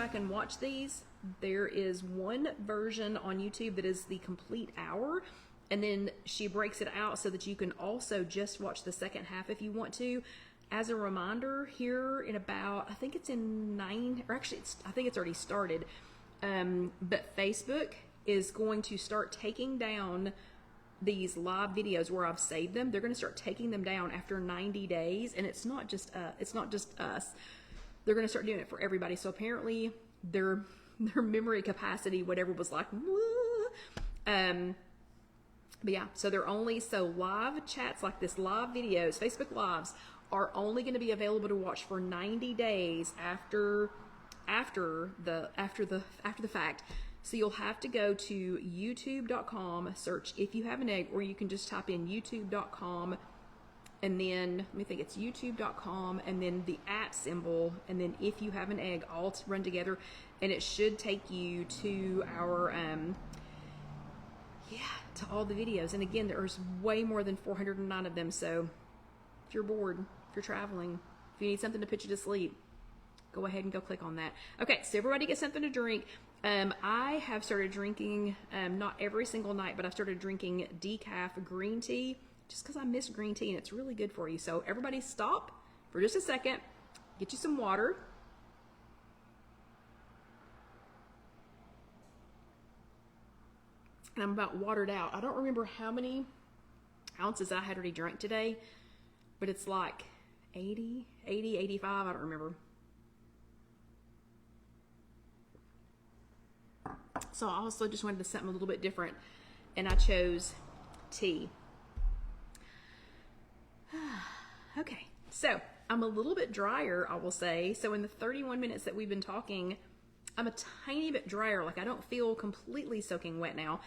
back and watch these, there is one version on YouTube that is the complete hour, and then she breaks it out so that you can also just watch the second half if you want to. As a reminder, here in about, I think it's in 9, or actually I think it's already started, but Facebook is going to start taking down these live videos where I've saved them. They're going to start taking them down after 90 days, and it's not just us. They're going to start doing it for everybody. So apparently their memory capacity, whatever, was like, but yeah, so they're only, so live chats like this, live videos, Facebook Lives, are only going to be available to watch for 90 days after the fact. So you'll have to go to youtube.com, search If You Have an Egg, or you can just type in youtube.com, and then, let me think, it's youtube.com, and then the @ symbol, and then If You Have an Egg, all run together, and it should take you to our, to all the videos. And again, there's way more than 409 of them, so if you're bored, if you're traveling, if you need something to put you to sleep, go ahead and go click on that. Okay, so everybody get something to drink. I have started drinking, not every single night, but I've started drinking decaf green tea just because I miss green tea and it's really good for you. So everybody stop for just a second, get you some water. And I'm about watered out. I don't remember how many ounces I had already drank today, but it's like 80, 85, I don't remember. So I also just wanted something a little bit different, and I chose tea. Okay, so I'm a little bit drier, I will say. So in the 31 minutes that we've been talking, I'm a tiny bit drier. Like, I don't feel completely soaking wet now.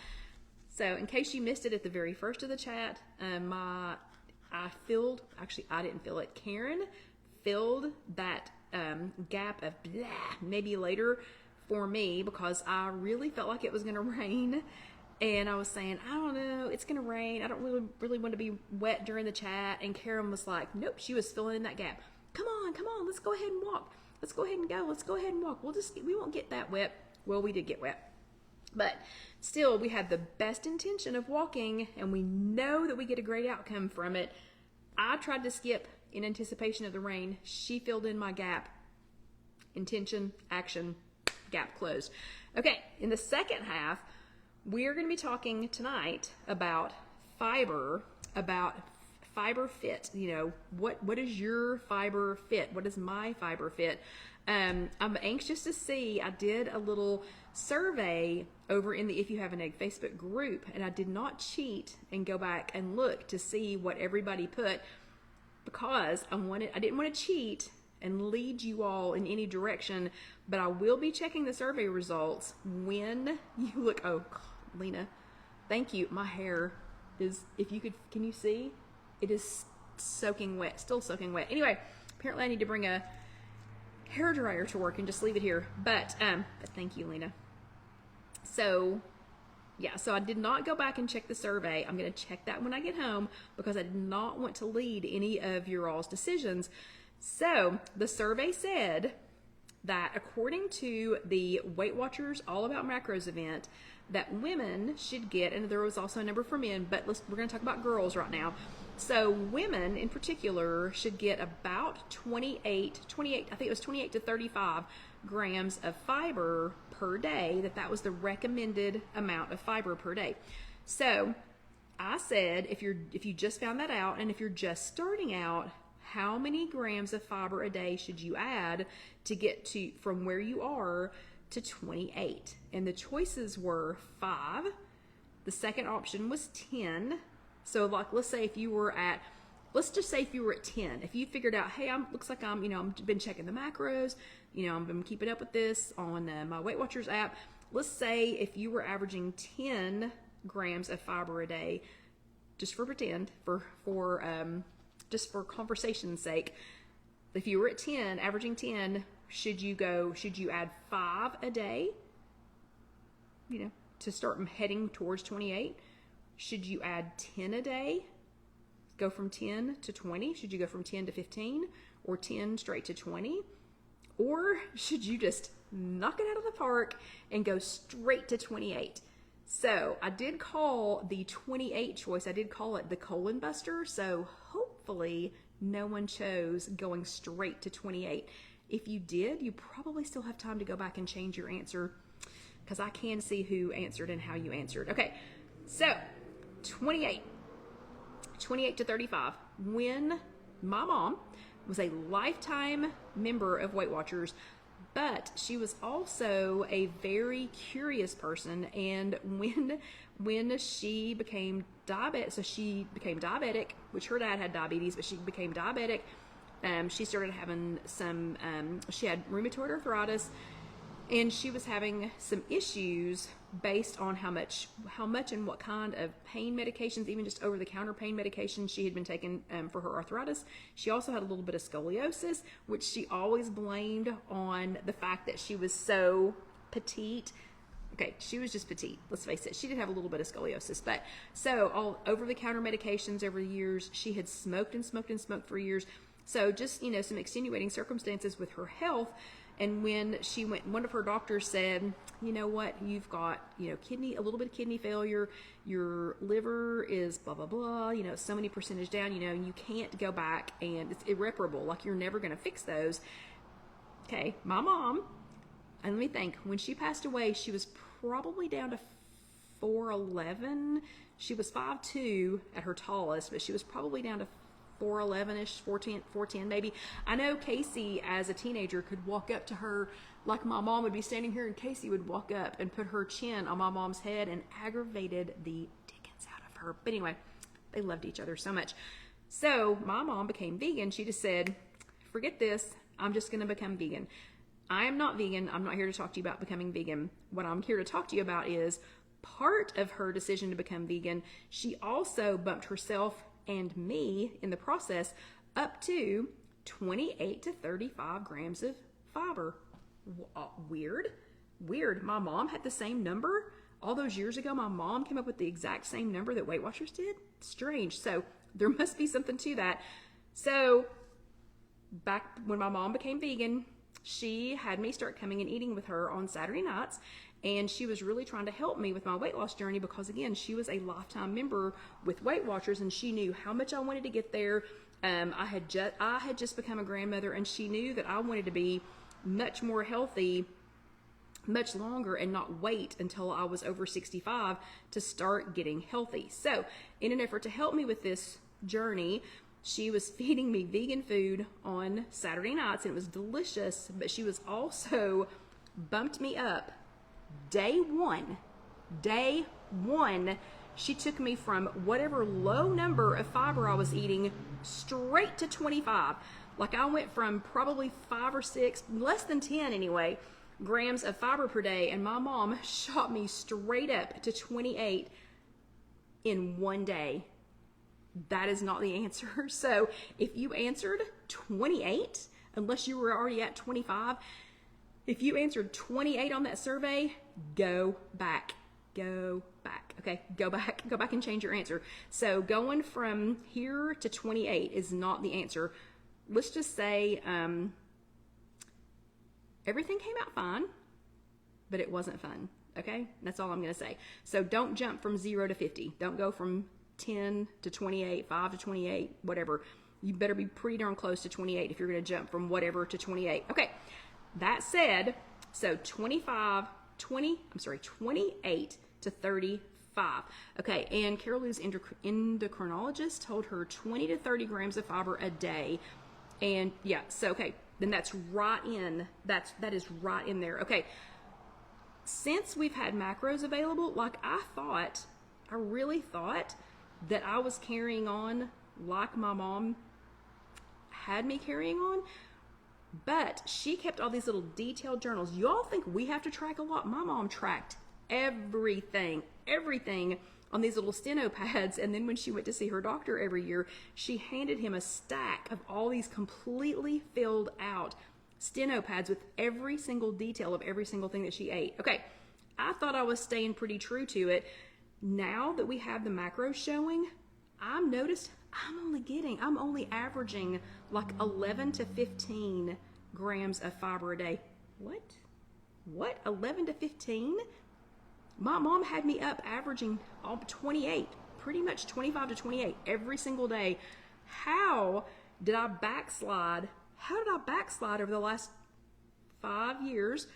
So in case you missed it at the very first of the chat, I didn't fill it. Karen filled that gap of maybe later for me, because I really felt like it was going to rain, and I was saying, I don't know, it's going to rain, I don't really want to be wet during the chat. And Karen was like, nope, she was filling in that gap. Come on, let's go ahead and walk, let's go ahead and go, let's go ahead and walk, we won't get that wet. Well, we did get wet, but still, we had the best intention of walking, and we know that we get a great outcome from it. I tried to skip in anticipation of the rain. She filled in my gap. Intention, action, gap closed. Okay, in the second half, we're going to be talking tonight about fiber fit. You know, what is your fiber fit? What is my fiber fit? I'm anxious to see. I did a little survey over in the If You Have an Egg Facebook group, and I did not cheat and go back and look to see what everybody put, because I didn't want to cheat and lead you all in any direction, but I will be checking the survey results when you look. Oh, Lena, thank you. My hair is, can you see? It is soaking wet, still soaking wet. Anyway, apparently I need to bring a hair dryer to work and just leave it here. But thank you, Lena. So yeah, so I did not go back and check the survey. I'm going to check that when I get home, because I did not want to lead any of your all's decisions. So the survey said that according to the Weight Watchers All About Macros event, that women should get, and there was also a number for men, but we're going to talk about girls right now. So women in particular should get about 28, I think it was 28 to 35 grams of fiber per day. That was the recommended amount of fiber per day. So I said, if you just found that out, and if you're just starting out, how many grams of fiber a day should you add to get to from where you are to 28? And the choices were 5. The second option was 10. So like, let's say if you were at, let's just say if you were at 10, if you figured out, hey, looks like I'm been checking the macros, I've been keeping up with this on my Weight Watchers app. Let's say if you were averaging 10 grams of fiber a day, just for pretend, just for conversation's sake, if you were at 10, averaging 10, should you add 5 a day, to start heading towards 28? Should you add 10 a day, go from 10 to 20? Should you go from 10 to 15, or 10 straight to 20? Or should you just knock it out of the park and go straight to 28? So I did call the 28 choice, I did call it the colon buster. So hopefully no one chose going straight to 28. If you did, you probably still have time to go back and change your answer, because I can see who answered and how you answered. Okay, so 28 to 35. When my mom was a lifetime member of Weight Watchers, but she was also a very curious person. And when she became diabetic, so she became diabetic, which her dad had diabetes, but she became diabetic. She started having some, she had rheumatoid arthritis, and she was having some issues based on how much and what kind of pain medications, even just over-the-counter pain medications she had been taking for her arthritis. She also had a little bit of scoliosis, which she always blamed on the fact that she was so petite. Okay, she was just petite, let's face it. She did have a little bit of scoliosis, but so all over-the-counter medications over the years. She had smoked and smoked and smoked for years. So just, some extenuating circumstances with her health. And when she went, one of her doctors said, you know what, you've got, a little bit of kidney failure, your liver is blah, blah, blah, so many percentage down, you can't go back, and it's irreparable. Like, you're never going to fix those. Okay, my mom, and let me think, when she passed away, she was probably down to 4'11". She was 5'2" at her tallest, but she was probably down to 4'11"-ish, 4'10" maybe. I know Casey as a teenager could walk up to her, like my mom would be standing here, and Casey would walk up and put her chin on my mom's head and aggravated the dickens out of her. But anyway, they loved each other so much. So my mom became vegan. She just said, forget this, I'm just going to become vegan. I am not vegan. I'm not here to talk to you about becoming vegan. What I'm here to talk to you about is part of her decision to become vegan. She also bumped herself and me in the process up to 28 to 35 grams of fiber. Weird. My mom had the same number. All those years ago, my mom came up with the exact same number that Weight Watchers did. Strange. So there must be something to that. So back when my mom became vegan, she had me start coming and eating with her on Saturday nights. And she was really trying to help me with my weight loss journey, because again, she was a lifetime member with Weight Watchers, and she knew how much I wanted to get there. I had just become a grandmother, and she knew that I wanted to be much more healthy, much longer, and not wait until I was over 65 to start getting healthy. So in an effort to help me with this journey, she was feeding me vegan food on Saturday nights, and it was delicious, but she was also bumped me up. Day one, she took me from whatever low number of fiber I was eating straight to 25. Like, I went from probably 5 or 6, less than 10 anyway, grams of fiber per day, and my mom shot me straight up to 28 in one day. That is not the answer. So if you answered 28, unless you were already at 25, if you answered 28 on that survey, go back. Okay, go back and change your answer. So going from here to 28 is not the answer. Let's just say everything came out fine, but it wasn't fun. Okay, that's all I'm going to say. So don't jump from 0 to 50. Don't go from 10 to 28, 5 to 28, whatever. You better be pretty darn close to 28 if you're going to jump from whatever to 28. Okay. That said, so 28 to 35. Okay, and Carol Lou's endocrinologist told her 20 to 30 grams of fiber a day. And yeah, so okay, then that's right in, that is right in there. Okay, since we've had macros available, like I really thought that I was carrying on like my mom had me carrying on. But she kept all these little detailed journals. Y'all think we have to track a lot? My mom tracked everything on these little steno pads. And then when she went to see her doctor every year, she handed him a stack of all these completely filled out steno pads with every single detail of every single thing that she ate. Okay, I thought I was staying pretty true to it. Now that we have the macros showing, I'm noticed I'm only averaging like 11 to 15 grams of fiber a day. What? 11 to 15? My mom had me up averaging 28, pretty much 25 to 28 every single day. How did I backslide? How did I backslide over the last 5 years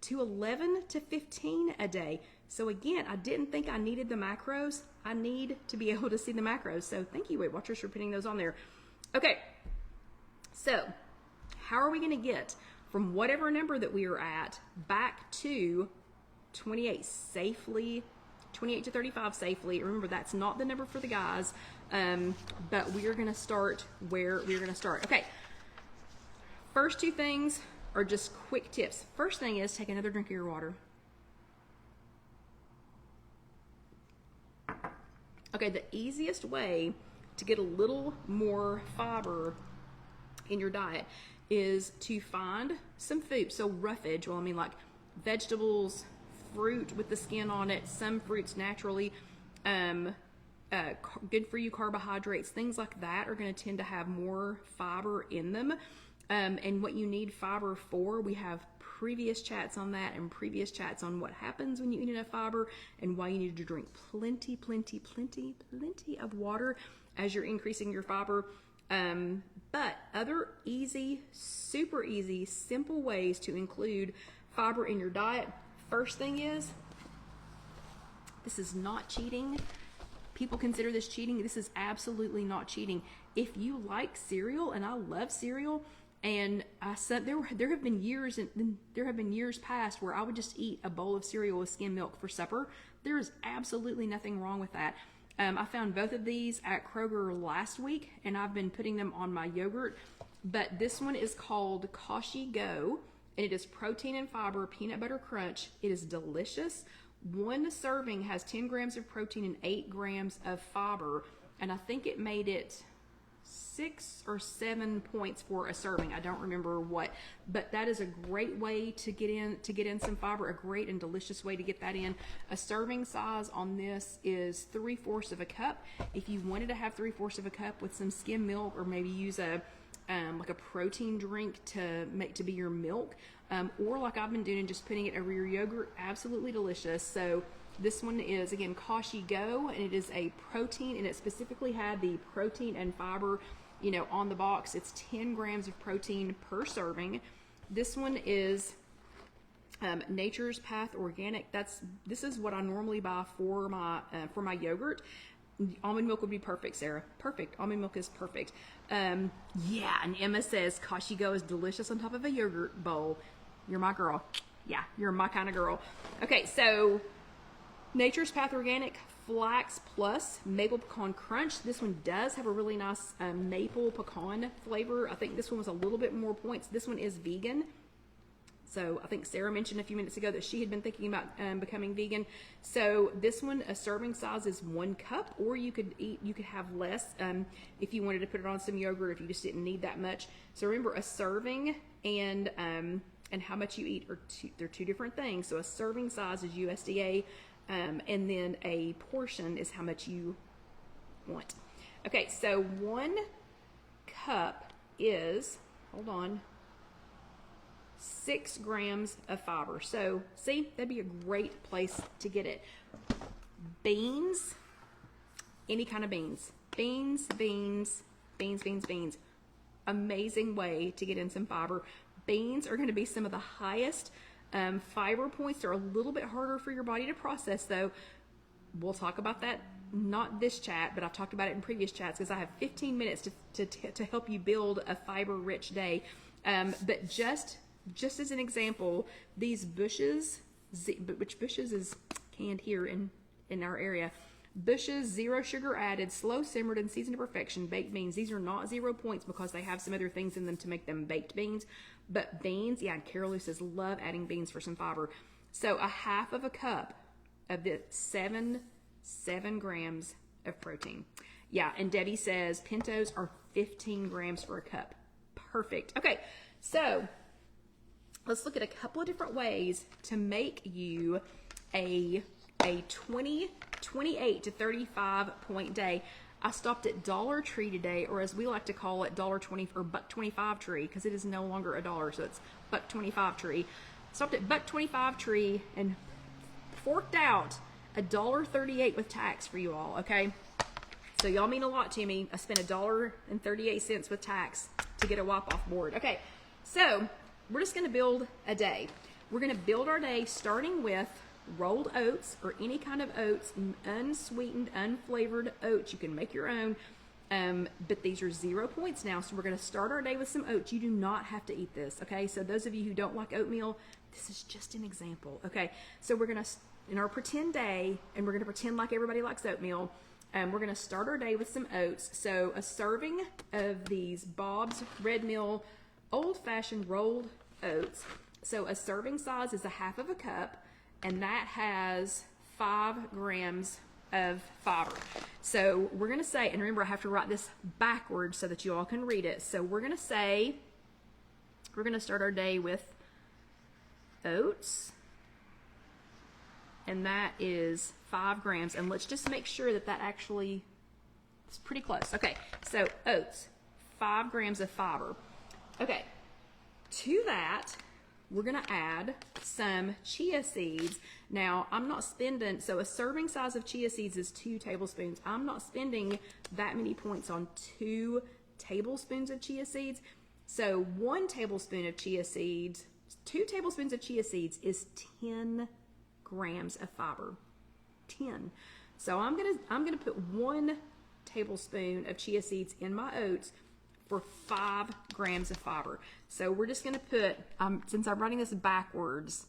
to 11 to 15 a day? So again, I didn't think I needed the macros. I need to be able to see the macros. So thank you, Weight Watchers, for putting those on there. Okay, so how are we going to get from whatever number that we are at back to 28 safely, 28 to 35 safely? Remember, that's not the number for the guys, but we are going to start where we're going to start. Okay, first two things are just quick tips. First thing is take another drink of your water. Okay, the easiest way to get a little more fiber in your diet is to find some food. So roughage, well, I mean like vegetables, fruit with the skin on it, some fruits naturally, good for you carbohydrates, things like that are going to tend to have more fiber in them. And what you need fiber for, we have previous chats on that and previous chats on what happens when you eat enough fiber and why you need to drink plenty of water as you're increasing your fiber. But other easy, super easy, simple ways to include fiber in your diet. First thing is, this is not cheating. People consider this cheating. This is absolutely not cheating. If you like cereal, and I love cereal, and I said there have been years past where I would just eat a bowl of cereal with skim milk for supper. There is absolutely nothing wrong with that. I found both of these at Kroger last week, and I've been putting them on my yogurt. But this one is called Kashi Go, and it is protein and fiber peanut butter crunch. It is delicious. One serving has 10 grams of protein and 8 grams of fiber, and I think it made it 6 or 7 points for a serving. I don't remember what, but that is a great way to get in some fiber, a great and delicious way to get that in. A serving size on this is 3/4 of a cup. If you wanted to have 3/4 of a cup with some skim milk, or maybe use a like a protein drink to be your milk, or like I've been doing, just putting it over your yogurt, absolutely delicious. So this one is, again, Kashi Go, and it is a protein, and it specifically had the protein and fiber, on the box. It's 10 grams of protein per serving. This one is Nature's Path Organic. This is what I normally buy for my yogurt. Almond milk would be perfect, Sarah. Perfect. Almond milk is perfect. Yeah, and Emma says Kashi Go is delicious on top of a yogurt bowl. You're my girl. Yeah, you're my kind of girl. Okay, so Nature's Path Organic Flax Plus Maple Pecan Crunch. This one does have a really nice maple pecan flavor. I think this one was a little bit more points. This one is vegan. So I think Sarah mentioned a few minutes ago that she had been thinking about becoming vegan. So this one, a serving size is 1 cup, or you could have less if you wanted to put it on some yogurt, if you just didn't need that much. So remember, a serving and how much you eat they're two different things. So a serving size is USDA, and then a portion is how much you want. Okay, so 1 cup is, hold on, 6 grams of fiber. So see, that'd be a great place to get it. Beans, any kind of beans. Beans. Amazing way to get in some fiber. Beans are going to be some of the highest fiber points. They're a little bit harder for your body to process, though. We'll talk about that, not this chat, but I've talked about it in previous chats, because I have 15 minutes to help you build a fiber-rich day. But just as an example, these bushes, which bushes is canned here in our area, bushes, 0 sugar added, slow simmered and seasoned to perfection, baked beans. These are not 0 points because they have some other things in them to make them baked beans. But beans, yeah, Carol Lou says, love adding beans for some fiber. So a half of a cup of the 7 grams of protein. Yeah, and Debbie says pintos are 15 grams for a cup. Perfect. Okay, so let's look at a couple of different ways to make you a 28 to 35 point day. I stopped at Dollar Tree today, or as we like to call it, $1.20 or $1.25 tree, because it is no longer a dollar, so it's $1.25 tree. Stopped at $1.25 tree and forked out $1.38 with tax for you all, okay? So y'all mean a lot to me. I spent $1.38 with tax to get a wipe-off board. Okay, so we're just gonna build a day. We're gonna build our day starting with rolled oats or any kind of oats, unsweetened, unflavored oats. You can make your own, but these are 0 points now. So we're gonna start our day with some oats. You do not have to eat this, okay? So those of you who don't like oatmeal, this is just an example, okay? So we're gonna, in our pretend day, and we're gonna pretend like everybody likes oatmeal, we're gonna start our day with some oats. So a serving of these Bob's Red Mill old-fashioned rolled oats. So a serving size is 1/2 cup, and that has 5 grams of fiber. So we're gonna say, and remember I have to write this backwards so that you all can read it. So we're gonna say, we're gonna start our day with oats, and that is 5 grams. And let's just make sure that that actually is pretty close. Okay, so oats, 5 grams of fiber. Okay, to that, we're gonna add some chia seeds. Now, I'm not spending, so a serving size of chia seeds is 2 tablespoons. I'm not spending that many points on 2 tablespoons of chia seeds. So 1 tablespoon of chia seeds, 2 tablespoons of chia seeds is 10 grams of fiber. 10. So I'm gonna put 1 tablespoon of chia seeds in my oats for 5 grams of fiber. So we're just gonna put, since I'm writing this backwards,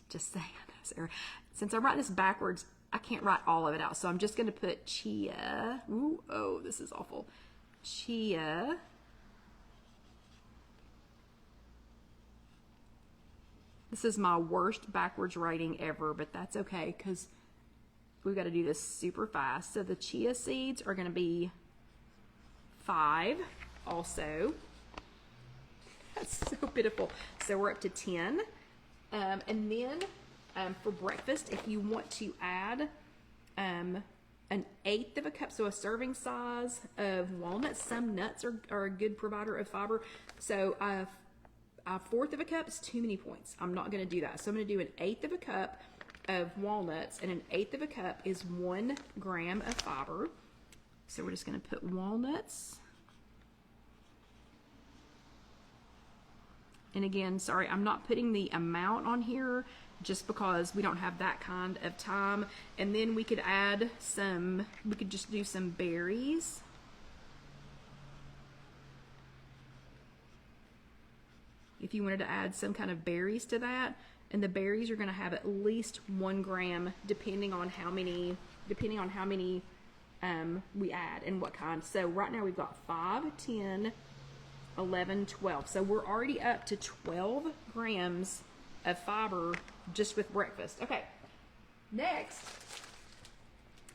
just saying, Sarah, since I'm writing this backwards, I can't write all of it out. So I'm just gonna put chia, ooh, oh, this is awful. Chia, this is my worst backwards writing ever, but that's okay, because we've gotta do this super fast. So the chia seeds are gonna be 5. Also, that's so pitiful. So we're up to 10. And then for breakfast, if you want to add an 1/8 cup, so a serving size of walnuts. Some nuts are a good provider of fiber. So a 1/4 cup is too many points. I'm not going to do that. So I'm going to do an 1/8 cup of walnuts, and an 1/8 cup is 1 gram of fiber. So we're just going to put walnuts. And again, sorry, I'm not putting the amount on here just because we don't have that kind of time. And then we could add some, we could just do some berries. If you wanted to add some kind of berries to that. And the berries are gonna have at least 1 gram depending on how many we add and what kind. So right now we've got 5, 10, 11, 12. So we're already up to 12 grams of fiber just with breakfast. Okay, next,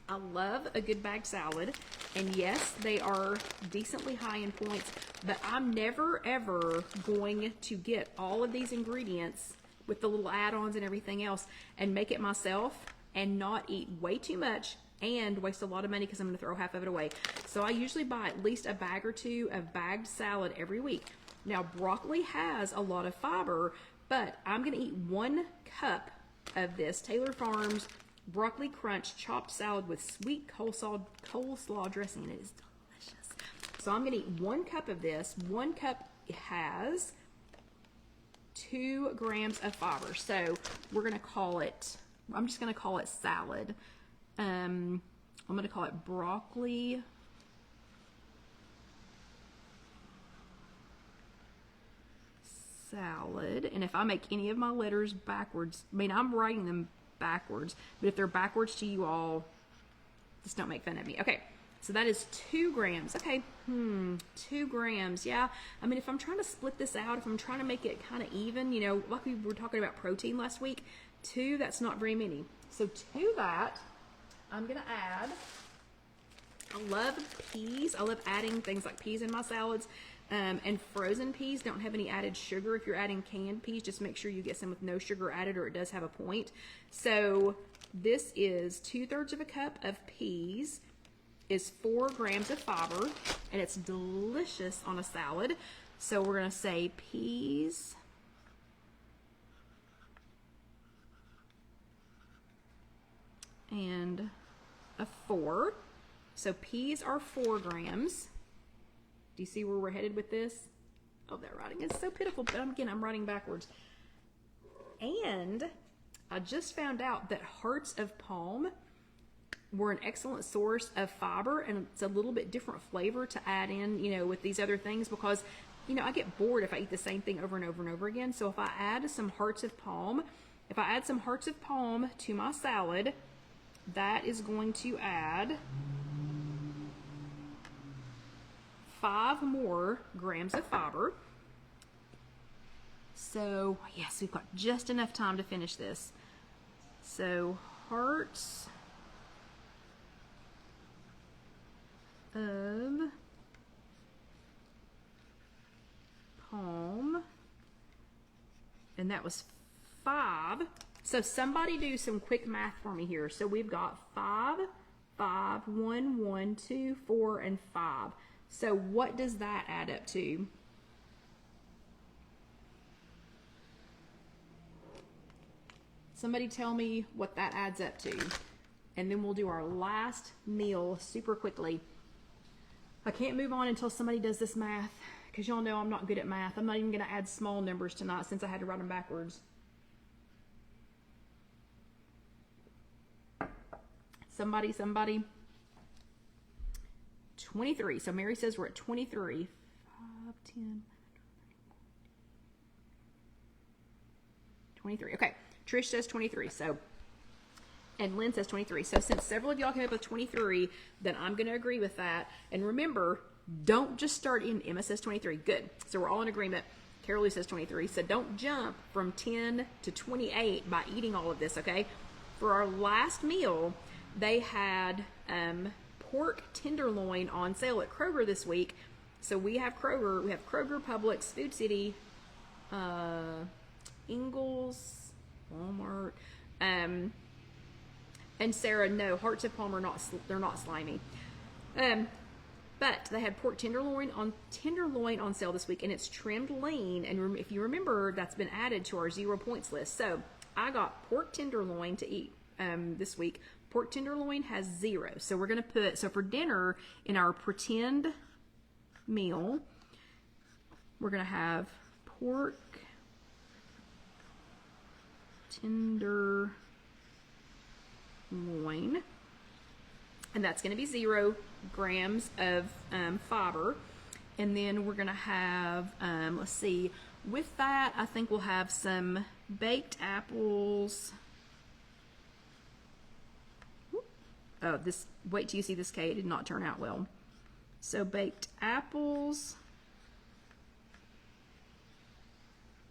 I love a good bag salad. And yes, they are decently high in points, but I'm never ever going to get all of these ingredients with the little add-ons and everything else and make it myself and not eat way too much and waste a lot of money because I'm going to throw half of it away. So I usually buy at least a bag or 2 of bagged salad every week. Now, broccoli has a lot of fiber, but I'm going to eat 1 cup of this Taylor Farms Broccoli Crunch chopped salad with sweet coleslaw dressing, and it is delicious. So I'm going to eat 1 cup of this. 1 cup has 2 grams of fiber. So we're going to call it, I'm just going to call it salad. I'm going to call it broccoli salad. And if I make any of my letters backwards, I mean, I'm writing them backwards, but if they're backwards to you all, just don't make fun of me. Okay, so that is 2 grams. Okay, 2 grams. Yeah, I mean, if I'm trying to split this out, if I'm trying to make it kind of even, you know, like we were talking about protein last week, 2, that's not very many. So to that, I'm gonna add, I love peas. I love adding things like peas in my salads. And frozen peas don't have any added sugar. If you're adding canned peas, just make sure you get some with no sugar added, or it does have a point. So this is 2/3 cup of peas. is 4 grams of fiber, and it's delicious on a salad. So we're going to say peas and a 4. So peas are 4 grams. Do you see where we're headed with this? Oh, that writing is so pitiful, but again, I'm writing backwards. And I just found out that hearts of palm were an excellent source of fiber, and it's a little bit different flavor to add in, you know, with these other things, because, you know, I get bored if I eat the same thing over and over and over again. So if I add some hearts of palm, to my salad, that is going to add 5 more grams of fiber. So yes, we've got just enough time to finish this. So hearts of palm, and that was 5. So somebody do some quick math for me here. So we've got 5, 5, 1, 1, 2, 4, and 5. So what does that add up to? Somebody tell me what that adds up to. And then we'll do our last meal super quickly. I can't move on until somebody does this math, because y'all know I'm not good at math. I'm not even going to add small numbers tonight since I had to write them backwards. Somebody. 23. So Mary says we're at 23. 5, 10, 23. Okay. Trish says 23. So, and Lynn says 23. So since several of y'all came up with 23, then I'm going to agree with that. And remember, don't just start in. Emma says 23. Good. So we're all in agreement. Carol Lee says 23. So don't jump from 10 to 28 by eating all of this, okay? For our last meal, they had pork tenderloin on sale at Kroger this week. So we have Kroger, Publix, Food City, Ingles, Walmart, and Sarah, no, hearts of palm are not, they're not slimy. But they had pork tenderloin on sale this week, and it's trimmed lean. And if you remember, that's been added to our 0 points list. So I got pork tenderloin to eat this week. Pork tenderloin has 0. So we're going to put, so for dinner in our pretend meal, we're going to have pork tenderloin, and that's going to be 0 grams of fiber. And then we're going to have, let's see, with that, I think we'll have some baked apples. Oh, this, wait till you see this, Kate. It did not turn out well. So baked apples,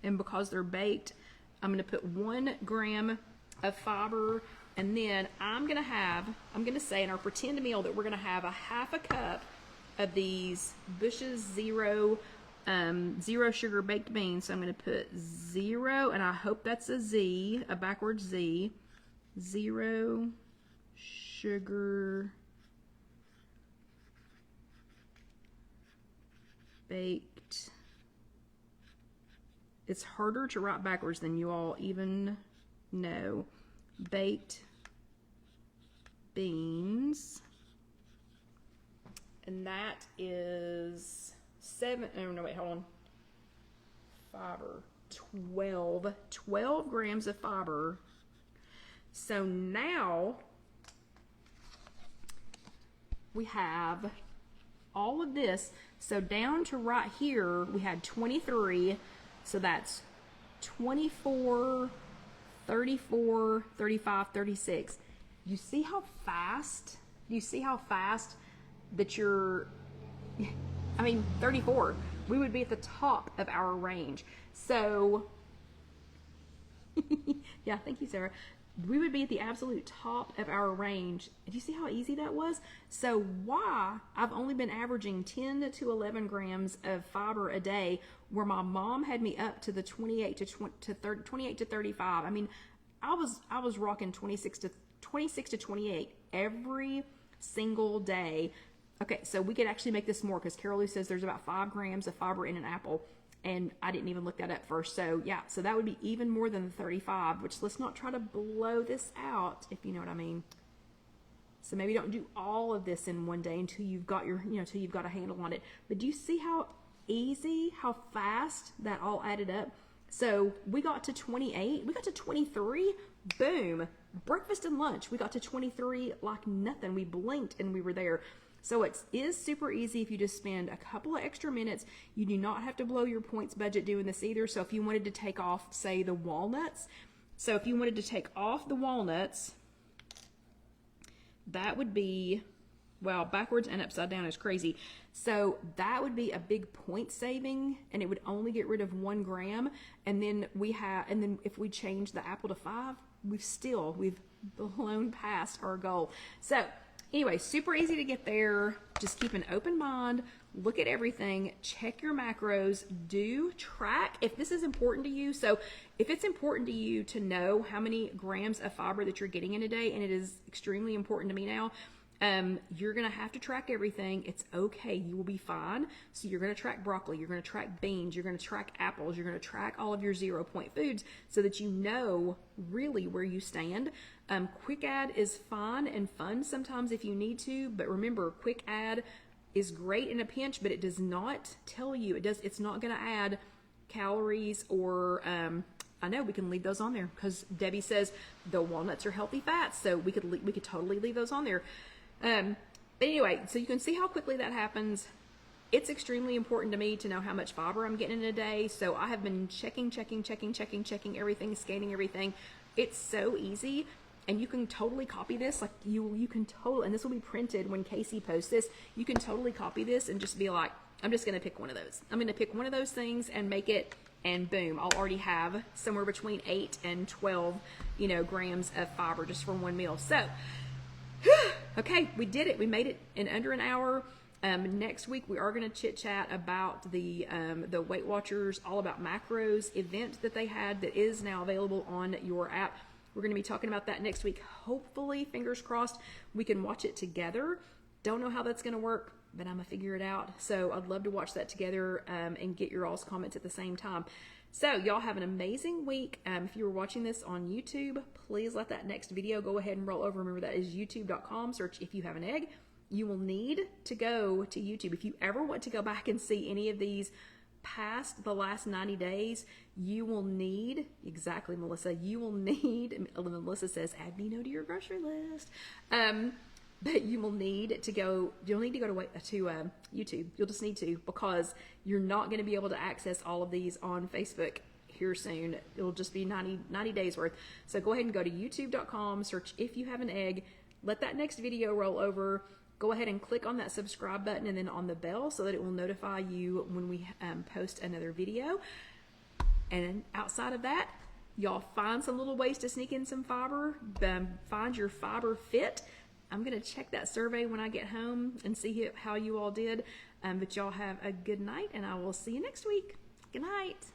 and because they're baked, I'm going to put 1 gram of fiber, and then I'm going to say in our pretend meal that we're going to have a half a cup of these Bush's zero sugar baked beans. So I'm going to put 0, and I hope that's a Z, a backwards Z, 0 sugar baked. It's harder to write backwards than you all even know. Baked beans. And that is 7, oh no, wait, hold on. Fiber, 12 grams of fiber. So now we have all of this. So down to right here, we had 23. So that's 24, 34, 35, 36. You see how fast that you're, I mean, 34. We would be at the top of our range. So, yeah, thank you, Sarah. We would be at the absolute top of our range. Do you see how easy that was? So why I've only been averaging 10 to 11 grams of fiber a day, where my mom had me up to the 28 to 35. I mean, I was rocking 26 to 28 every single day. Okay, so we could actually make this more because Carol Lou says there's about 5 grams of fiber in an apple, and I didn't even look that up first. So yeah, so that would be even more than the 35, which let's not try to blow this out, if you know what I mean. So maybe don't do all of this in one day until you've got your, until you've got a handle on it. But do you see how easy, how fast that all added up? So we got to 28, we got to 23, boom, breakfast and lunch. We got to 23 like nothing. We blinked and we were there. So it is super easy if you just spend a couple of extra minutes. You do not have to blow your points budget doing this either. So if you wanted to take off, say, the walnuts, so if you wanted to take off the walnuts, that would be, well, backwards and upside down is crazy. So that would be a big point saving, and it would only get rid of 1 gram. And then if we change the apple to 5, we've blown past our goal. So anyway, super easy to get there. Just keep an open mind, look at everything, check your macros, do track if this is important to you. So if it's important to you to know how many grams of fiber that you're getting in a day, and it is extremely important to me now, you're going to have to track everything. It's okay. You will be fine. So you're going to track broccoli. You're going to track beans. You're going to track apples. You're going to track all of your 0 point foods so that you know really where you stand. Quick add is fun and fun sometimes if you need to, but remember, quick add is great in a pinch, but it does not tell you, it's not going to add calories or, I know we can leave those on there because Debbie says the walnuts are healthy fats. So we could totally leave those on there. But anyway, so you can see how quickly that happens. It's extremely important to me to know how much fiber I'm getting in a day. So I have been checking everything, scanning everything. It's so easy. And you can totally copy this. Like you can totally, and this will be printed when Casey posts this. You can totally copy this and just be like, I'm just going to pick one of those. I'm going to pick one of those things and make it, and boom, I'll already have somewhere between 8 and 12, grams of fiber just for one meal. So, okay, we did it. We made it in under an hour. Next week we are going to chit chat about the Weight Watchers All About Macros event that they had that is now available on your app. We're going to be talking about that next week. Hopefully, fingers crossed, we can watch it together. Don't know how that's going to work, but I'm going to figure it out. So I'd love to watch that together and get your all's comments at the same time. So y'all have an amazing week. If you were watching this on YouTube, please let that next video go ahead and roll over. Remember, that is youtube.com. Search If You Have an Egg. You will need to go to YouTube. If you ever want to go back and see any of these past the last 90 days, you will need, exactly, Melissa, Melissa says, add Nino to your grocery list. But you will need to go, you'll need to go to YouTube. You'll just need to, because you're not going to be able to access all of these on Facebook here soon. It'll just be 90 days worth. So go ahead and go to youtube.com, search If You Have an Egg, let that next video roll over. Go ahead and click on that subscribe button and then on the bell so that it will notify you when we post another video. And outside of that, y'all find some little ways to sneak in some fiber. Find your fiber fit. I'm going to check that survey when I get home and see how you all did. But y'all have a good night, and I will see you next week. Good night.